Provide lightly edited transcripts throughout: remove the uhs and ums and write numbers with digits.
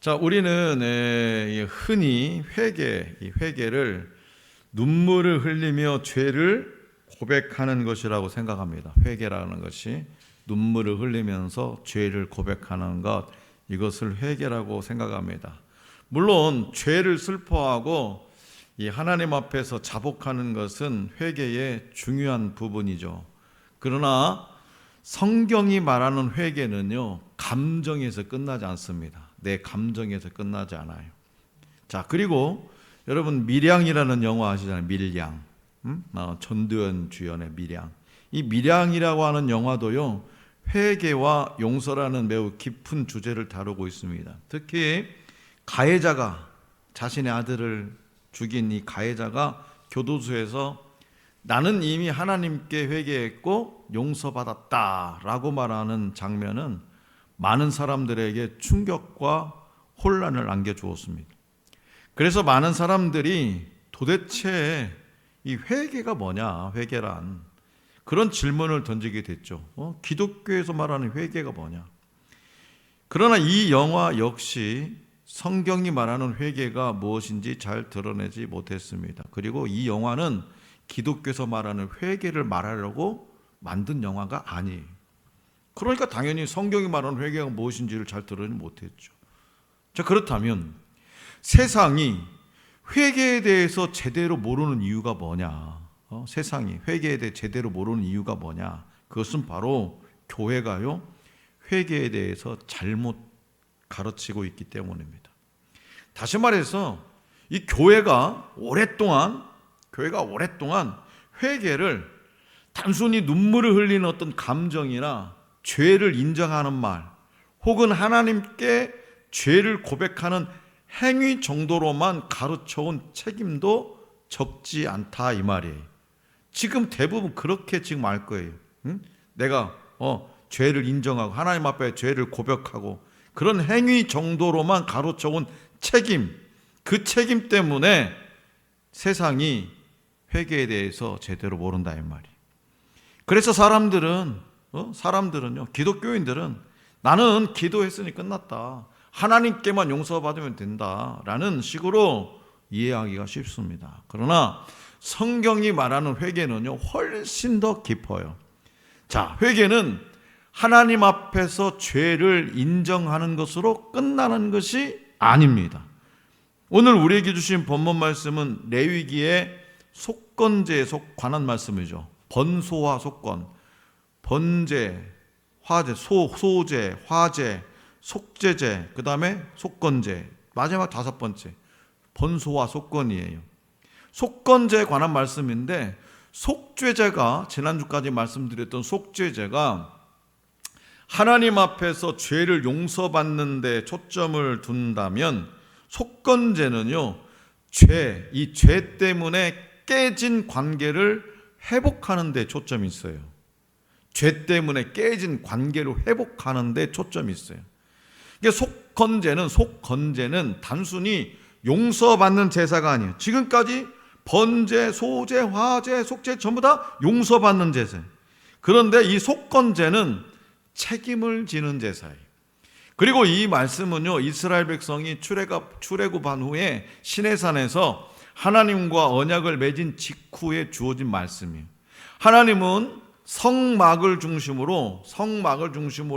자, 우리는 흔히 이 회개를 눈물을 흘리며 죄를 고백하는 것이라고 생각합니다. 회개라는 것이 눈물을 흘리면서 죄를 고백하는 것, 이것을 회개라고 생각합니다. 물론 죄를 슬퍼하고 이 하나님 앞에서 자복하는 것은 회개의 중요한 부분이죠. 그러나 성경이 말하는 회개는요, 감정에서 끝나지 않습니다. 내 감정에서 끝나지 않아요. 자, 그리고 여러분 밀양이라는 영화 아시잖아요. 밀양. 전두현 주연의 밀양. 이 밀양이라고 하는 영화도요, 회개와 용서라는 매우 깊은 주제를 다루고 있습니다. 특히 가해자가, 자신의 아들을 죽인 이 가해자가 교도소에서 나는 이미 하나님께 회개했고 용서받았다라고 말하는 장면은 많은 사람들에게 충격과 혼란을 안겨주었습니다. 그래서 많은 사람들이 도대체 이 회개가 뭐냐, 회개란 그런 질문을 던지게 됐죠. 기독교에서 말하는 회개가 뭐냐. 그러나 이 영화 역시 성경이 말하는 회개가 무엇인지 잘 드러내지 못했습니다. 그리고 이 영화는 기독교에서 말하는 회개를 말하려고 만든 영화가 아니에요. 그러니까 당연히 성경이 말하는 회개가 무엇인지를 잘 드러내지 못했죠. 자, 그렇다면 세상이 회개에 대해서 제대로 모르는 이유가 뭐냐? 세상이 회개에 대해 제대로 모르는 이유가 뭐냐? 그것은 바로 교회가요, 회개에 대해서 잘못 가르치고 있기 때문입니다. 다시 말해서 이 교회가 오랫동안 회개를 단순히 눈물을 흘리는 어떤 감정이나 죄를 인정하는 말, 혹은 하나님께 죄를 고백하는 행위 정도로만 가르쳐온 책임도 적지 않다 이 말이에요. 지금 대부분 그렇게 지금 알 거예요. 내가 죄를 인정하고 하나님 앞에 죄를 고백하고 그런 행위 정도로만 가르쳐온 책임, 그 책임 때문에 세상이 회개에 대해서 제대로 모른다 이 말이에요. 그래서 사람들은요, 기독교인들은 나는 기도했으니 끝났다, 하나님께만 용서받으면 된다라는 식으로 이해하기가 쉽습니다. 그러나 성경이 말하는 회개는요, 훨씬 더 깊어요. 자, 회개는 하나님 앞에서 죄를 인정하는 것으로 끝나는 것이 아닙니다. 오늘 우리에게 주신 본문 말씀은 레위기의 속건제에 관한 말씀이죠. 번소와 속건, 번제, 화제, 소제, 화제, 속죄제, 그 다음에 속건제, 마지막 5번째 번소와 속건이에요. 속건제에 관한 말씀인데, 속죄제가, 지난주까지 말씀드렸던 속죄제가 하나님 앞에서 죄를 용서받는 데 초점을 둔다면, 속건제는요, 이 죄 때문에 깨진 관계를 회복하는 데 초점이 있어요. 죄 때문에 깨진 관계를 회복하는 데 초점이 있어요. 속건제는 단순히 용서받는 제사가 아니에요. 지금까지 번제, 소제, 화제, 속죄 전부 다 용서받는 제사예요. 그런데 이 속건제는 책임을 지는 제사예요. 그리고 이 말씀은요, 이스라엘 백성이 출애굽한 후에 시내산에서 하나님과 언약을 맺은 직후에 주어진 말씀이에요. 하나님은 성막을 중심으로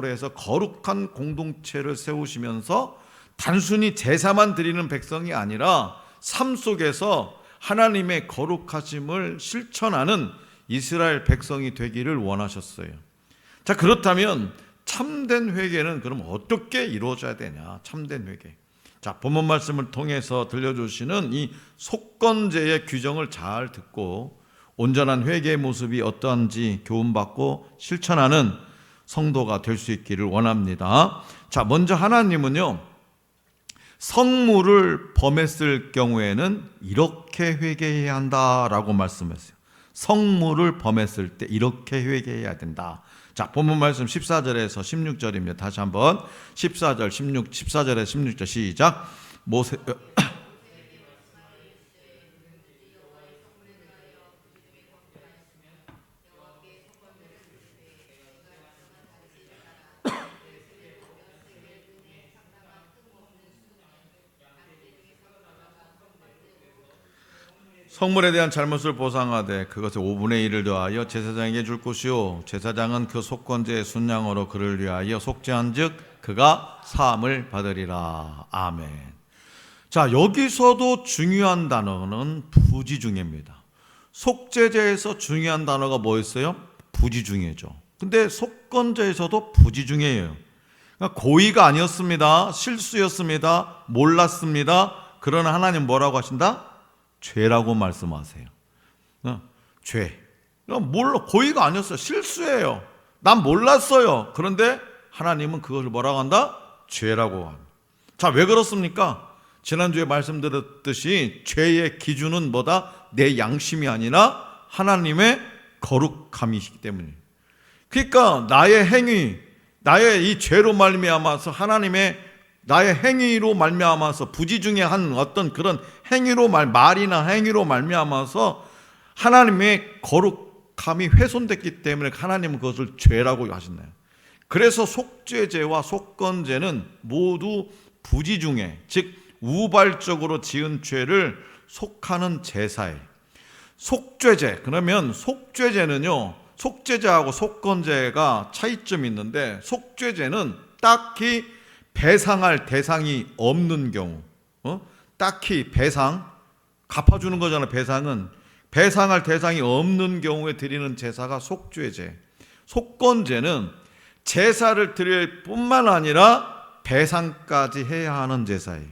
해서 거룩한 공동체를 세우시면서 단순히 제사만 드리는 백성이 아니라 삶 속에서 하나님의 거룩하심을 실천하는 이스라엘 백성이 되기를 원하셨어요. 자, 그렇다면 참된 회개는 그럼 어떻게 이루어져야 되냐? 참된 회개. 자, 본문 말씀을 통해서 들려주시는 이 속건제의 규정을 잘 듣고 온전한 회개의 모습이 어떠한지 교훈받고 실천하는 성도가 될 수 있기를 원합니다. 자, 먼저 하나님은요, 성물을 범했을 경우에는 이렇게 회개해야 한다라고 말씀했어요. 성물을 범했을 때 이렇게 회개해야 된다. 자, 본문 말씀 14절에서 16절입니다. 다시 한번 14절에서 16절 시작. 성물에 대한 잘못을 보상하되 그것의 5분의 1을 더하여 제사장에게 줄 것이요 제사장은 그 속건제의 순양으로 그를 위하여 속죄한즉 그가 사함을 받으리라. 아멘. 자, 여기서도 중요한 단어는 부지중예입니다. 속죄제에서 중요한 단어가 뭐였어요? 부지중예죠. 근데 속건제에서도 부지중예예요. 그러니까 고의가 아니었습니다. 실수였습니다. 몰랐습니다. 그러나 하나님 뭐라고 하신다? 죄라고 말씀하세요. 죄. 고의가 아니었어요. 실수예요. 난 몰랐어요. 그런데 하나님은 그것을 뭐라고 한다? 죄라고 합니다. 자, 왜 그렇습니까? 지난주에 말씀드렸듯이 죄의 기준은 뭐다? 내 양심이 아니라 하나님의 거룩함이시기 때문이에요. 그러니까 나의 행위, 나의 이 죄로 말미암아서 하나님의 나의 행위로 말미암아서 부지중예한 어떤 그런 행위로 말이나 행위로 말미암아서 하나님의 거룩함이 훼손됐기 때문에 하나님은 그것을 죄라고 하시나요? 그래서 속죄제와 속건제는 모두 부지중예, 즉 우발적으로 지은 죄를 속하는 제사예요. 속죄제, 그러면 속죄제는요, 속죄제하고 속건제가 차이점이 있는데, 속죄제는 딱히 배상할 대상이 없는 경우, 딱히 배상, 갚아주는 거잖아요. 배상은 배상할 대상이 없는 경우에 드리는 제사가 속죄제. 속건제는 제사를 드릴 뿐만 아니라 배상까지 해야 하는 제사예요.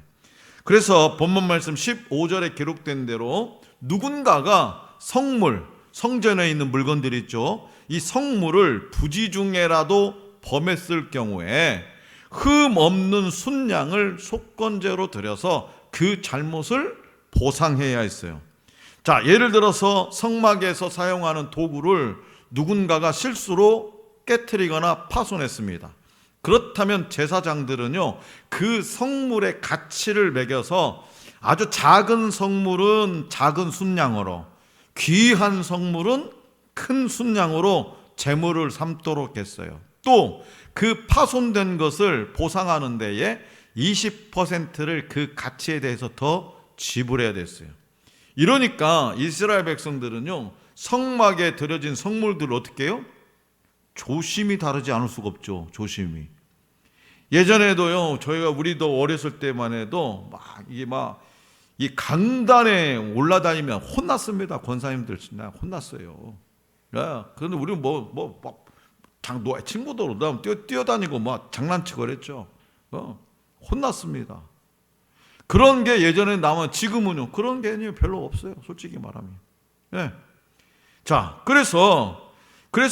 그래서 본문 말씀 15절에 기록된 대로 누군가가 성물, 성전에 있는 물건들이 있죠. 이 성물을 부지중예라도 범했을 경우에 흠 없는 순양을 속건제로 드려서 그 잘못을 보상해야 했어요. 자, 예를 들어서 성막에서 사용하는 도구를 누군가가 실수로 깨트리거나 파손했습니다. 그렇다면 제사장들은요, 그 성물의 가치를 매겨서 아주 작은 성물은 작은 순양으로, 귀한 성물은 큰 순양으로 제물을 삼도록 했어요. 또 그 파손된 것을 보상하는 데에 20%를 그 가치에 대해서 더 지불해야 됐어요. 이러니까 이스라엘 백성들은요, 성막에 드려진 성물들을 어떻게 해요? 조심히 다루지 않을 수가 없죠. 조심히. 예전에도요, 우리도 어렸을 때만 해도 이 강단에 올라다니면 혼났습니다. 권사님들 진짜 혼났어요. 그런데 우리는 친구들 뛰어다니고 장난치고 그랬죠. 혼났습니다. 그런 게 예전에 나면 지금은요, 그런 게 별로 없어요. 솔직히 말하면. 네. 자, 그래서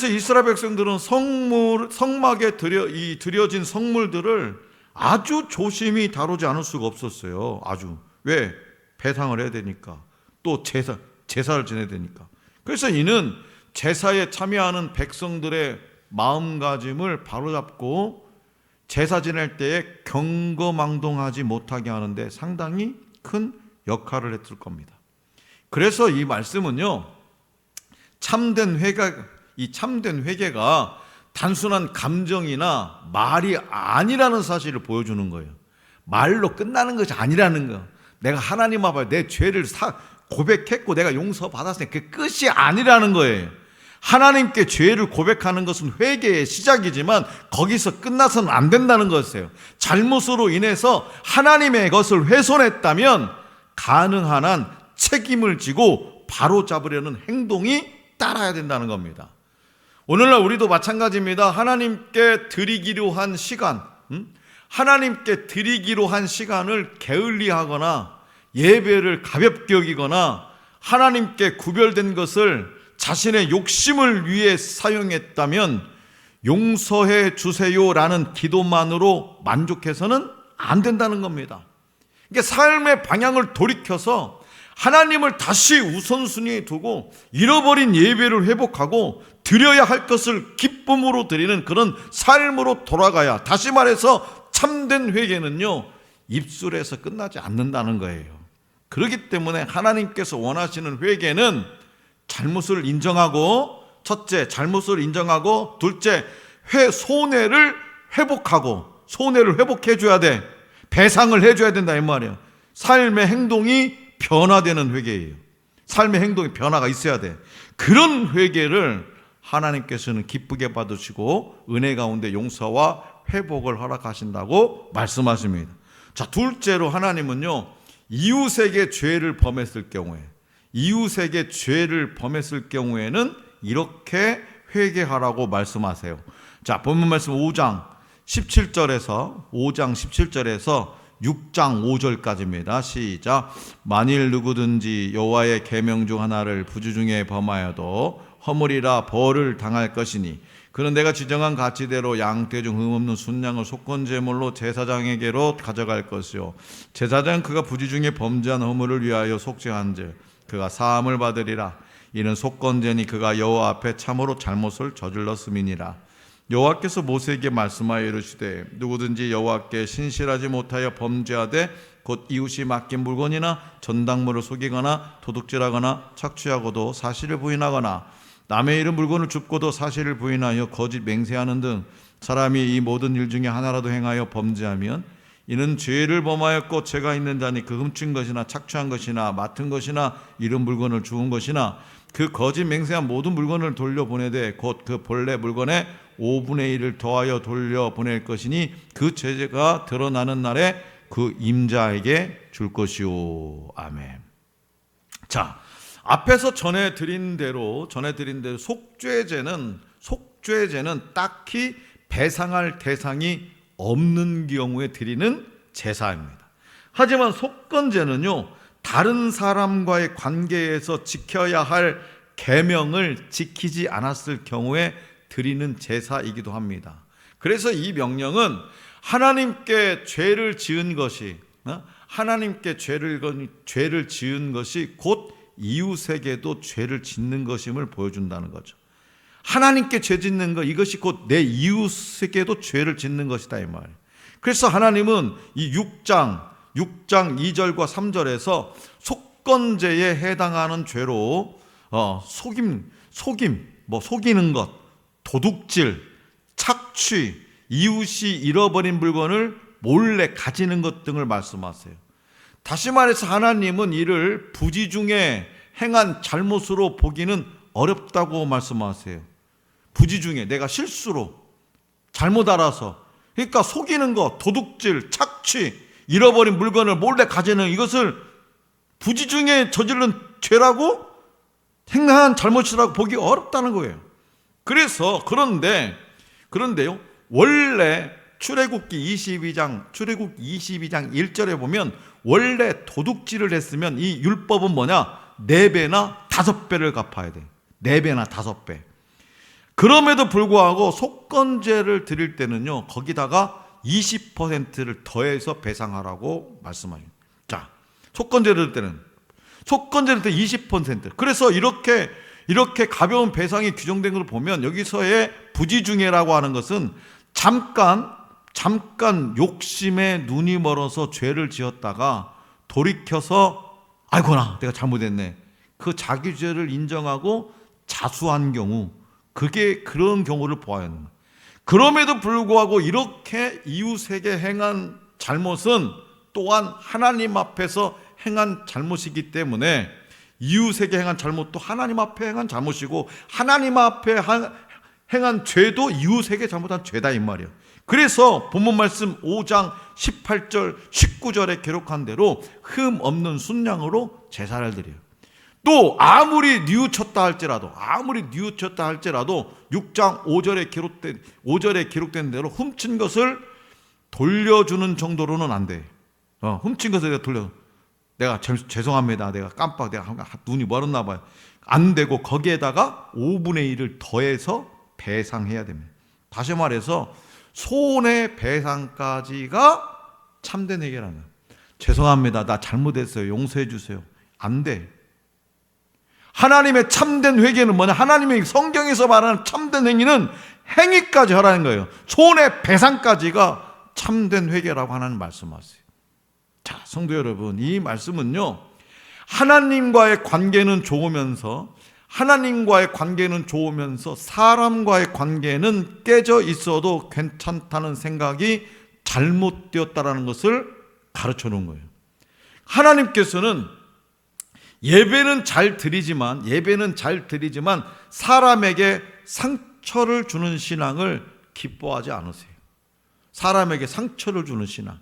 이스라엘 백성들은 성막에 드려진 성물들을 아주 조심히 다루지 않을 수가 없었어요. 아주. 왜? 배상을 해야 되니까. 또 제사를 지내야 되니까. 그래서 이는 제사에 참여하는 백성들의 마음가짐을 바로잡고 제사 지낼 때에 경거망동하지 못하게 하는데 상당히 큰 역할을 했을 겁니다. 그래서 이 말씀은요, 참된 회개가 단순한 감정이나 말이 아니라는 사실을 보여주는 거예요. 말로 끝나는 것이 아니라는 거. 내가 하나님 앞에 내 죄를 고백했고 내가 용서받았으니 그 끝이 아니라는 거예요. 하나님께 죄를 고백하는 것은 회개의 시작이지만 거기서 끝나서는 안 된다는 것이에요. 잘못으로 인해서 하나님의 것을 훼손했다면 가능한 한 책임을 지고 바로잡으려는 행동이 따라야 된다는 겁니다. 오늘날 우리도 마찬가지입니다. 하나님께 드리기로 한 시간, 하나님께 드리기로 한 시간을 게을리하거나 예배를 가볍게 여기거나 하나님께 구별된 것을 자신의 욕심을 위해 사용했다면 용서해 주세요라는 기도만으로 만족해서는 안 된다는 겁니다. 그러니까 삶의 방향을 돌이켜서 하나님을 다시 우선순위에 두고 잃어버린 예배를 회복하고 드려야 할 것을 기쁨으로 드리는 그런 삶으로 돌아가야, 다시 말해서 참된 회개는요, 입술에서 끝나지 않는다는 거예요. 그렇기 때문에 하나님께서 원하시는 회개는 잘못을 인정하고, 첫째, 잘못을 인정하고, 둘째, 손해를 회복해 줘야 돼. 배상을 해 줘야 된다 이 말이에요. 삶의 행동이 변화되는 회개예요. 삶의 행동에 변화가 있어야 돼. 그런 회개를 하나님께서는 기쁘게 받으시고 은혜 가운데 용서와 회복을 허락하신다고 말씀하십니다. 자, 둘째로 하나님은요, 이웃에게 죄를 범했을 경우에는 이렇게 회개하라고 말씀하세요. 자, 본문 말씀 5장 17절에서 6장 5절까지입니다. 시작. 만일 누구든지 여호와의 계명 중 하나를 부주 중에 범하여도 허물이라 벌을 당할 것이니 그는 내가 지정한 가치대로 양떼 중 흠없는 순양을 속건제물로 제사장에게로 가져갈 것이요 제사장은 그가 부지 중에 범죄한 허물을 위하여 속죄한즉 그가 사함을 받으리라. 이는 속건제니 그가 여호와 앞에 참으로 잘못을 저질렀음이니라. 여호와께서 모세에게 말씀하여 이르시되 누구든지 여호와께 신실하지 못하여 범죄하되 곧 이웃이 맡긴 물건이나 전당물을 속이거나 도둑질하거나 착취하고도 사실을 부인하거나 남의 이름 물건을 줍고도 사실을 부인하여 거짓 맹세하는 등 사람이 이 모든 일 중에 하나라도 행하여 범죄하면 이는 죄를 범하였고 죄가 있는 자니 그 훔친 것이나 착취한 것이나 맡은 것이나 이름 물건을 주운 것이나 그 거짓 맹세한 모든 물건을 돌려보내되 곧 그 본래 물건의 5분의 1을 더하여 돌려보낼 것이니 그 죄가 드러나는 날에 그 임자에게 줄 것이오. 아멘. 자, 앞에서 전해드린 대로 속죄제는 딱히 배상할 대상이 없는 경우에 드리는 제사입니다. 하지만 속건제는요, 다른 사람과의 관계에서 지켜야 할 계명을 지키지 않았을 경우에 드리는 제사이기도 합니다. 그래서 이 명령은 하나님께 죄를 지은 것이 곧 이웃에게도 죄를 짓는 것임을 보여준다는 거죠. 하나님께 죄 짓는 것, 이것이 곧 내 이웃에게도 죄를 짓는 것이다 이 말이에요. 그래서 하나님은 이 6장 2절과 3절에서 속건제에 해당하는 죄로 속이는 것, 도둑질, 착취, 이웃이 잃어버린 물건을 몰래 가지는 것 등을 말씀하세요. 다시 말해서 하나님은 이를 부지 중에 행한 잘못으로 보기는 어렵다고 말씀하세요. 부지 중에 내가 실수로 잘못 알아서, 그러니까 속이는 것, 도둑질, 착취, 잃어버린 물건을 몰래 가지는 이것을 부지 중에 저지른 죄라고, 행한 잘못이라고 보기 어렵다는 거예요. 그래서 그런데요, 원래 출애굽기 22장 1절에 보면 원래 도둑질을 했으면 이 율법은 뭐냐? 4배나 5배를 갚아야 돼. 4배나 5배. 그럼에도 불구하고 속건제를 드릴 때는요, 거기다가 20%를 더해서 배상하라고 말씀하십니다. 자, 속건제를 드릴 때는 20%. 그래서 이렇게 가벼운 배상이 규정된 걸 보면 여기서의 부지중해라고 하는 것은 잠깐 욕심에 눈이 멀어서 죄를 지었다가 돌이켜서 아이고나 내가 잘못했네, 그 자기 죄를 인정하고 자수한 경우, 그게 그런 경우를 보아요. 그럼에도 불구하고 이렇게 이웃에게 행한 잘못은 또한 하나님 앞에서 행한 잘못이기 때문에 이웃에게 행한 잘못도 하나님 앞에 행한 잘못이고 하나님 앞에 행한 죄도 이웃에게 잘못한 죄다 이 말이에요. 그래서 본문 말씀 5장 18절 19절에 기록한 대로 흠 없는 순양으로 제사를 드려요. 또 아무리 뉘우쳤다 할지라도 6장 5절에 기록된 대로 훔친 것을 돌려주는 정도로는 안 돼. 훔친 것을 내가 죄송합니다, 내가 눈이 멀었나 봐요, 안 되고 거기에다가 5분의 1을 더해서 배상해야 됩니다. 다시 말해서 손해배상까지가 참된 회개라는 거예요. 죄송합니다, 나 잘못했어요, 용서해 주세요, 안 돼. 하나님의 참된 회개는 뭐냐? 하나님의 성경에서 말하는 참된 행위는 행위까지 하라는 거예요. 손해배상까지가 참된 회개라고 하나님 말씀하세요. 자, 성도 여러분, 이 말씀은요, 하나님과의 관계는 좋으면서 사람과의 관계는 깨져 있어도 괜찮다는 생각이 잘못되었다는 것을 가르쳐 놓은 거예요. 하나님께서는 예배는 잘 드리지만 사람에게 상처를 주는 신앙을 기뻐하지 않으세요. 사람에게 상처를 주는 신앙.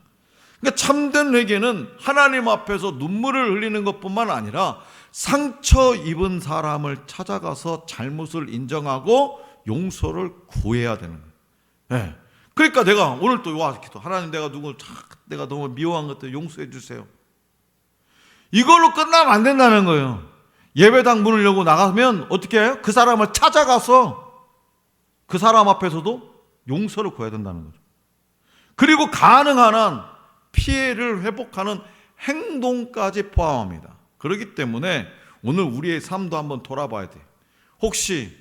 그러니까 참된 회개는 하나님 앞에서 눈물을 흘리는 것뿐만 아니라 상처 입은 사람을 찾아가서 잘못을 인정하고 용서를 구해야 되는 거예요. 네. 그러니까 내가 오늘 또 와 기도, 하나님 내가 너무 미워한 것들 용서해 주세요. 이걸로 끝나면 안 된다는 거예요. 예배당 문을 열고 나가면 어떻게 해요? 그 사람을 찾아가서 그 사람 앞에서도 용서를 구해야 된다는 거죠. 그리고 가능한 한 피해를 회복하는 행동까지 포함합니다. 그렇기 때문에 오늘 우리의 삶도 한번 돌아봐야 돼요. 혹시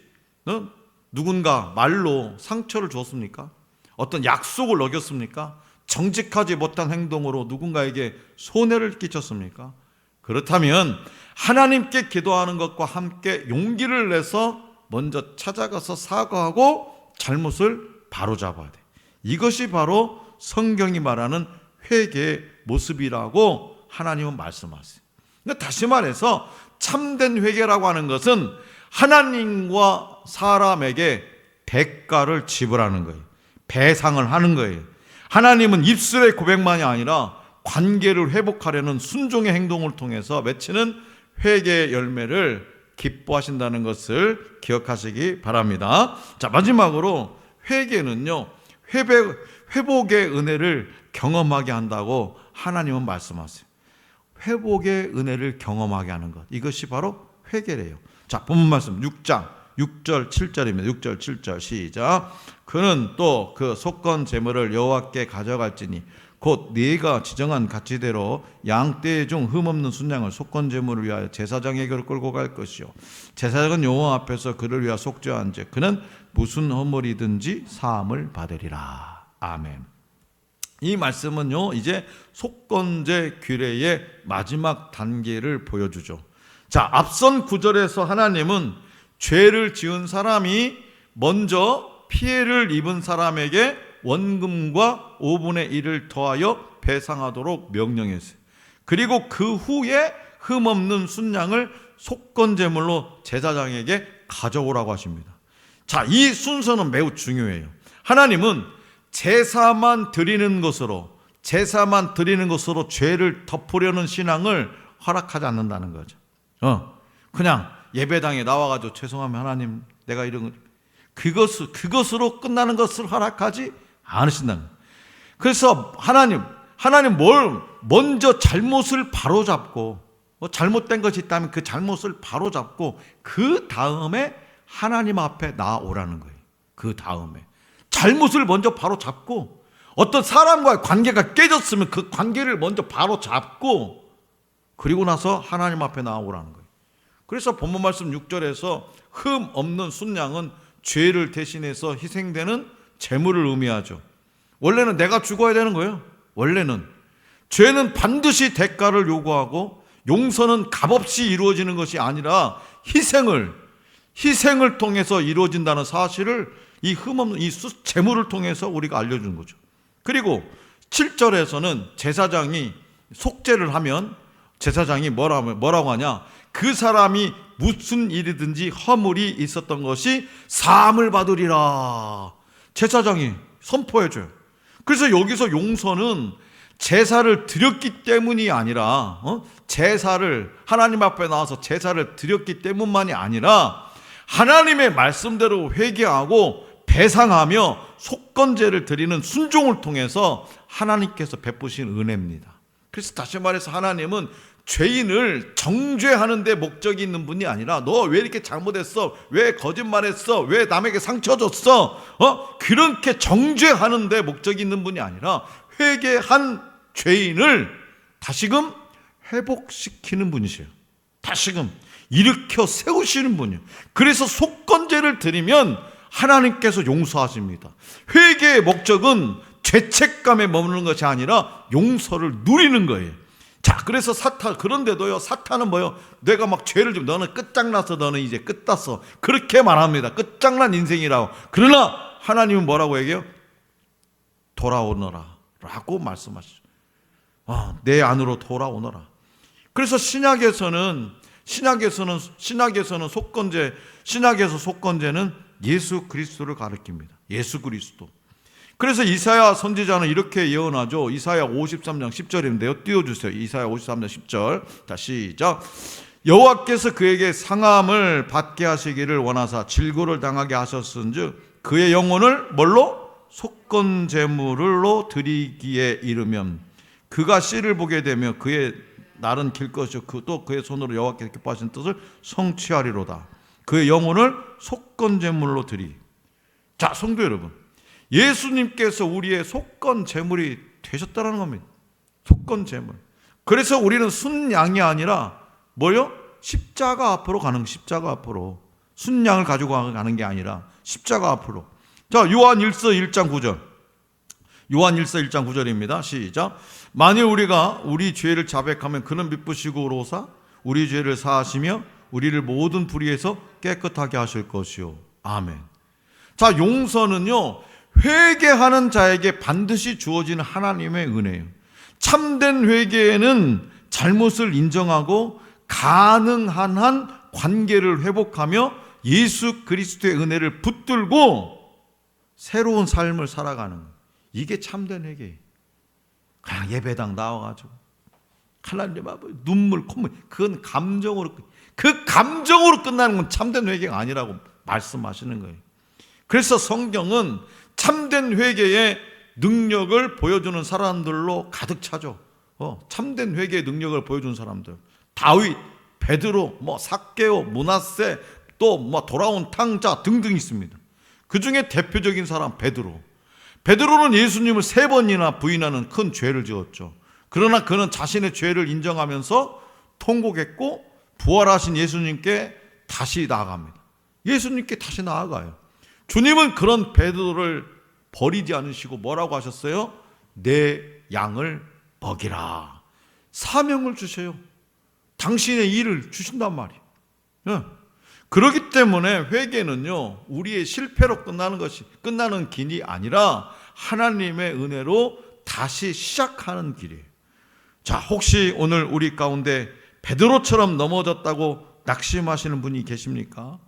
누군가 말로 상처를 줬습니까? 어떤 약속을 어겼습니까? 정직하지 못한 행동으로 누군가에게 손해를 끼쳤습니까? 그렇다면 하나님께 기도하는 것과 함께 용기를 내서 먼저 찾아가서 사과하고 잘못을 바로잡아야 돼. 이것이 바로 성경이 말하는 회개의 모습이라고 하나님은 말씀하세요. 그러니까 다시 말해서 참된 회개라고 하는 것은 하나님과 사람에게 대가를 지불하는 거예요. 배상을 하는 거예요. 하나님은 입술의 고백만이 아니라 관계를 회복하려는 순종의 행동을 통해서 맺히는 회개의 열매를 기뻐하신다는 것을 기억하시기 바랍니다. 자, 마지막으로 회개는요, 회복의 은혜를 경험하게 한다고 하나님은 말씀하세요. 회복의 은혜를 경험하게 하는 것, 이것이 바로 회개래요. 자, 본문 말씀 6장 6절 7절입니다. 6절 7절 시작. 그는 또 그 속건 제물을 여호와께 가져갈지니 곧 네가 지정한 가치대로 양떼 중 흠없는 순양을 속건 제물을 위하여 제사장에게로 끌고 갈 것이요 제사장은 여호와 앞에서 그를 위하여 속죄한즉 그는 무슨 허물이든지 사함을 받으리라. 아멘. 이 말씀은요, 이제 속건제 규례의 마지막 단계를 보여주죠. 자, 앞선 구절에서 하나님은 죄를 지은 사람이 먼저 피해를 입은 사람에게 원금과 5분의 1을 더하여 배상하도록 명령했어요. 그리고 그 후에 흠없는 순양을 속건제물로 제사장에게 가져오라고 하십니다. 자, 이 순서는 매우 중요해요. 하나님은 제사만 드리는 것으로 죄를 덮으려는 신앙을 허락하지 않는다는 거죠. 그냥 예배당에 나와가지고 죄송하면 하나님 내가 이런 그것으로 끝나는 것을 허락하지 않으신다는 거예요. 그래서 하나님 뭘 먼저 잘못을 바로잡고 잘못된 것이 있다면 그 잘못을 바로잡고 그 다음에 하나님 앞에 나아오라는 거예요. 그 다음에 잘못을 먼저 바로잡고 어떤 사람과의 관계가 깨졌으면 그 관계를 먼저 바로잡고 그리고 나서 하나님 앞에 나아오라는 거예요. 그래서 본문 말씀 6절에서 흠 없는 순양은 죄를 대신해서 희생되는 제물을 의미하죠. 원래는 내가 죽어야 되는 거예요. 원래는 죄는 반드시 대가를 요구하고 용서는 값없이 이루어지는 것이 아니라 희생을 통해서 이루어진다는 사실을 이 흠없는 이 제물을 통해서 우리가 알려주는 거죠. 그리고 7절에서는 제사장이 속죄를 하면 제사장이 뭐라고 하냐? 그 사람이 무슨 일이든지 허물이 있었던 것이 사함을 받으리라. 제사장이 선포해줘요. 그래서 여기서 용서는 제사를 드렸기 때문이 아니라 제사를 하나님 앞에 나와서 제사를 드렸기 때문만이 아니라 하나님의 말씀대로 회개하고 배상하며 속건제를 드리는 순종을 통해서 하나님께서 베푸신 은혜입니다. 그래서 다시 말해서 하나님은 죄인을 정죄하는 데 목적이 있는 분이 아니라 너 왜 이렇게 잘못했어? 왜 거짓말했어? 왜 남에게 상처 줬어? 그렇게 정죄하는 데 목적이 있는 분이 아니라 회개한 죄인을 다시금 회복시키는 분이세요. 다시금 일으켜 세우시는 분이에요. 그래서 속건제를 드리면 하나님께서 용서하십니다. 회개의 목적은 죄책감에 머무는 것이 아니라 용서를 누리는 거예요. 자, 그래서 그런데도요, 사탄은 뭐요? 내가 막 죄를 지면 너는 끝장나서 너는 이제 끝났어. 그렇게 말합니다. 끝장난 인생이라고. 그러나 하나님은 뭐라고 얘기해요? 돌아오너라 라고 말씀하시죠. 내 안으로 돌아오너라. 그래서 신약에서는 속건제는 예수 그리스도를 가리킵니다. 예수 그리스도. 그래서 이사야 선지자는 이렇게 예언하죠. 이사야 53장 10절인데요. 띄워주세요. 이사야 53장 10절. 자, 시작. 여호와께서 그에게 상함을 받게 하시기를 원하사 질고를 당하게 하셨은즉 그의 영혼을 뭘로? 속건제물로 드리기에 이르면 그가 씨를 보게 되며 그의 날은 길 것이요 또 그의 손으로 여호와께서 기뻐하신 뜻을 성취하리로다. 그의 영혼을 속건제물로 드리. 자, 성도 여러분, 예수님께서 우리의 속건제물이 되셨다는 겁니다. 속건제물. 그래서 우리는 순양이 아니라 뭐요? 십자가 앞으로 가는, 십자가 앞으로. 순양을 가지고 가는 게 아니라 십자가 앞으로. 자, 요한 1서 1장 9절. 요한 1서 1장 9절입니다. 시작. 만일 우리가 우리 죄를 자백하면 그는 미쁘시고 의로우사 우리 죄를 사하시며 우리를 모든 불의에서 깨끗하게 하실 것이요. 아멘. 자, 용서는요, 회개하는 자에게 반드시 주어지는 하나님의 은혜예요. 참된 회개에는 잘못을 인정하고 가능한 한 관계를 회복하며 예수 그리스도의 은혜를 붙들고 새로운 삶을 살아가는 거예요. 이게 참된 회개예요. 그냥 예배당 나와가지고 하나님 앞에 눈물, 콧물, 그건 감정으로, 그 감정으로 끝나는 건 참된 회개가 아니라고 말씀하시는 거예요. 그래서 성경은 참된 회개의 능력을 보여주는 사람들로 가득 차죠. 참된 회개의 능력을 보여주는 사람들. 다윗, 베드로, 삭개오, 므낫세, 또 돌아온 탕자 등등 있습니다. 그 중에 대표적인 사람 베드로는 예수님을 3번이나 부인하는 큰 죄를 지었죠. 그러나 그는 자신의 죄를 인정하면서 통곡했고 부활하신 예수님께 다시 나아갑니다. 예수님께 다시 나아가요. 주님은 그런 베드로를 버리지 않으시고 뭐라고 하셨어요? 내 양을 먹이라. 사명을 주셔요. 당신의 일을 주신단 말이에요. 그렇기 때문에 회개는요, 우리의 실패로 끝나는 길이 아니라 하나님의 은혜로 다시 시작하는 길이에요. 자, 혹시 오늘 우리 가운데 베드로처럼 넘어졌다고 낙심하시는 분이 계십니까?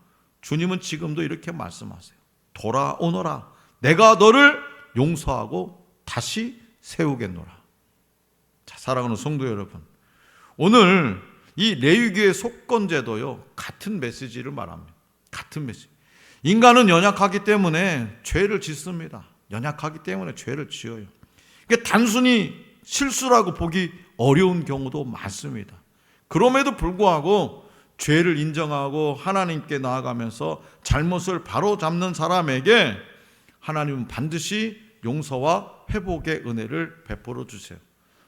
주님은 지금도 이렇게 말씀하세요. 돌아오너라. 내가 너를 용서하고 다시 세우겠노라. 자, 사랑하는 성도 여러분, 오늘 이 레위기의 속건제도요, 같은 메시지를 말합니다. 같은 메시지. 인간은 연약하기 때문에 죄를 짓습니다. 연약하기 때문에 죄를 지어요. 그러니까 단순히 실수라고 보기 어려운 경우도 많습니다. 그럼에도 불구하고 죄를 인정하고 하나님께 나아가면서 잘못을 바로잡는 사람에게 하나님은 반드시 용서와 회복의 은혜를 베풀어 주세요.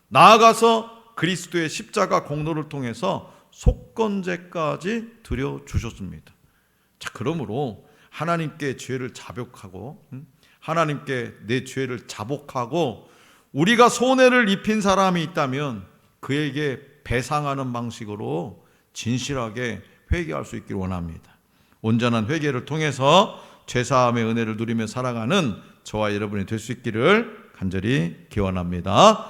나아가서 그리스도의 십자가 공로를 통해서 속건제까지 드려주셨습니다. 자, 그러므로 하나님께 죄를 자복하고 하나님께 내 죄를 자복하고 우리가 손해를 입힌 사람이 있다면 그에게 배상하는 방식으로 진실하게 회개할 수 있기를 원합니다. 온전한 회개를 통해서 죄사함의 은혜를 누리며 살아가는 저와 여러분이 될 수 있기를 간절히 기원합니다.